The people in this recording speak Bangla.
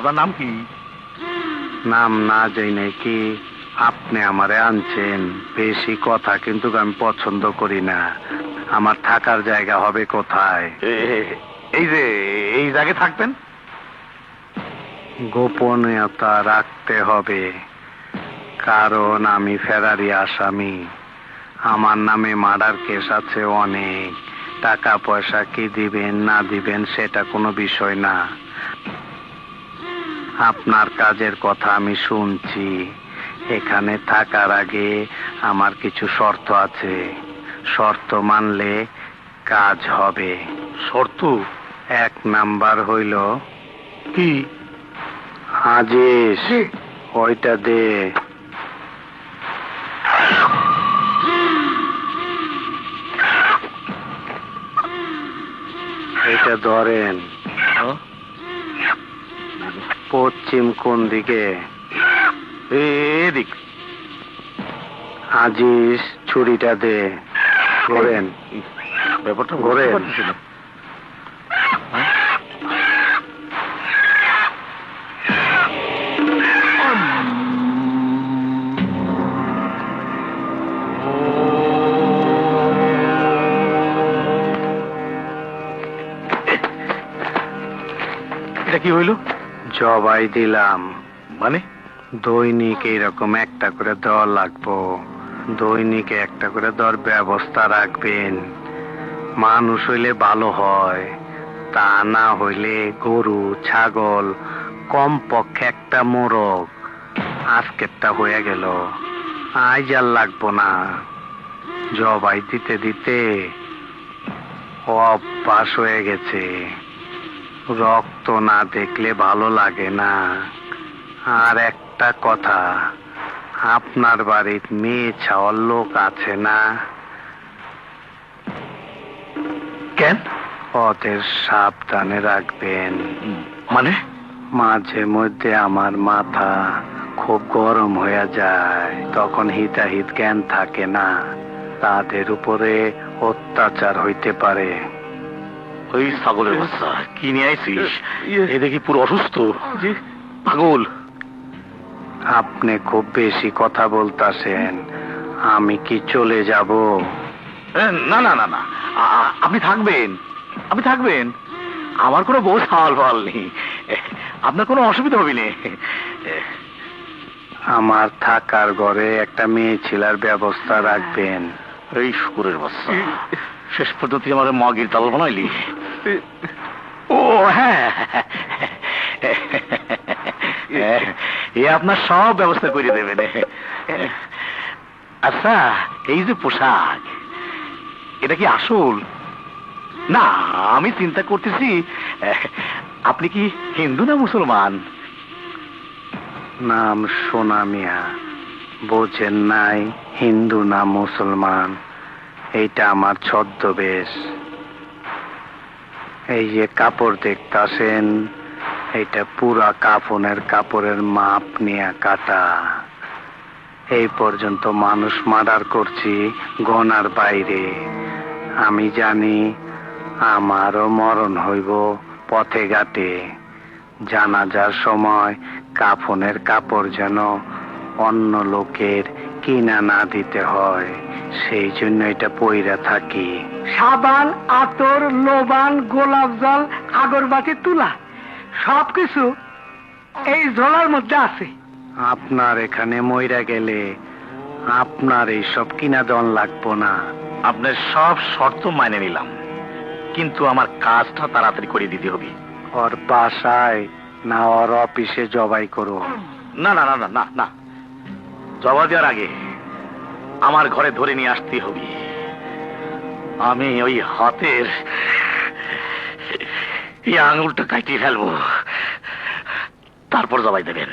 আপনার নাম কি? নাম না যাই নাকি আপনি আমারে আনছেন, বেশি কথা কিন্তু আমি পছন্দ করি না। আমার থাকার জায়গা হবে কোথায়? এই যে এই জায়গায় থাকবেন? গোপনীয়তা রাখতে হবে, কারণ আমি ফেরারি আসামি। আমার নামে মার্ডার কেস আছে অনেক। টাকা পয়সা কি দিবেন না দিবেন সেটা কোনো বিষয় না। আপনার কাজের কথা আমি শুনছি। এখানে থাকার আগে আমার কিছু শর্ত আছে। শর্ত মানলে কাজ হবে। শর্ত? 1 নাম্বার হইল কি? আজিস, ওইটা দে। এটা ধরেন। পশ্চিম কোন দিকে? এদিক। আজিস, ছুরিটা দে। ঘোরেন। ব্যাপারটা ঘোরেন। এটা কি হইল? জবাই দিলাম। মানে? দৈনিক এইরকম একটা করে দেওয়া লাগবো। দৈনিক একটা করে দেওয়ার ব্যবস্থা রাখবেন। মানুষ হইলে ভালো হয়, তা না হইলে গরু ছাগল কমপক্ষে একটা মোরগ। আজকেরটা হয়ে গেল, আজ আর লাগবো না। জবাই দিতে দিতে অভ্যাস হয়ে গেছে। রক্ত না দেখলে ভালো লাগে না। আর একটা কথা, আপনার বাড়ির মেয়ে ছাওয়ার লোক আছে না? কেন? ওদের সাবধানে রাখবেন। মানে? মাঝে মধ্যে আমার মাথা খুব গরম হয়ে যায়, তখন হিতাহিত জ্ঞান থাকে না। তাদের উপরে অত্যাচার হইতে পারে। ওই ছাগলের বাচ্চা কি নিয়ে আইছিস? এ দেখি পুরো অসুস্থ, পাগল। আপনি খুব বেশি কথা বলতাছেন। আমি কি চলে যাব? না না না না, আপনি থাকবেন, আপনি থাকবেন। আমার কোনো বউ সাওয়াল ফাল নেই, আপনার কোনো অসুবিধা হবে না। আমার থাকার ঘরে একটা মেয়ে ছেলের ব্যবস্থা রাখবেন। এই শুকুরের বাচ্চা, শেষ পর্যন্ত তুই আমার মাগির তাল বানাইলি। ও হ্যাঁ, এ আপনার সব ব্যবস্থা করে দেবেন। আচ্ছা, এই যে পোশাক, এটা কি আসল? না, আমি চিন্তা করতেছি আপনি কি হিন্দু না মুসলমান? নাম সোনা মিয়া, বোঝেন নাই? হিন্দু না মুসলমান, এইটা আমার ছদ্মবেশ। এই যে কাপড় দেখতাছেন, এইটা পুরা কাফনের কাপড়ের মাপ নিয়ে কাটা। এই পর্যন্ত মানুষ মার্ডার করছি গনার বাইরে। আমি জানি আমারও মরণ হইব পথে ঘাটে। জানাজার সময় কাফনের কাপড় যেন অন্য লোকের কিনা না দিতে হয়, সেই জন্য এটা পইরা থাকি। সাবান, আতর, লোবান, গোলাপ জল, আগরবাতি, তুলা সবকিছু এই ঝোলার মধ্যে আছে। আপনার এখানে মইরা গেলে আপনার এইসব কিনা দন লাগবো না। আপনার সব শর্ত মানে নিলাম, কিন্তু আমার কাজটা তাড়াতাড়ি করে দিতে হবে। ওর বাসায় না ওর অফিসে জবাই করো? না না না না না না, জবাব দেওয়ার আগে আমার ঘরে ধরে নিয়ে আসতে হবে। আমি ওই হাতের এই আঙুলটা কাটিয়ে ফেলবো, তারপর জবাই দেবেন।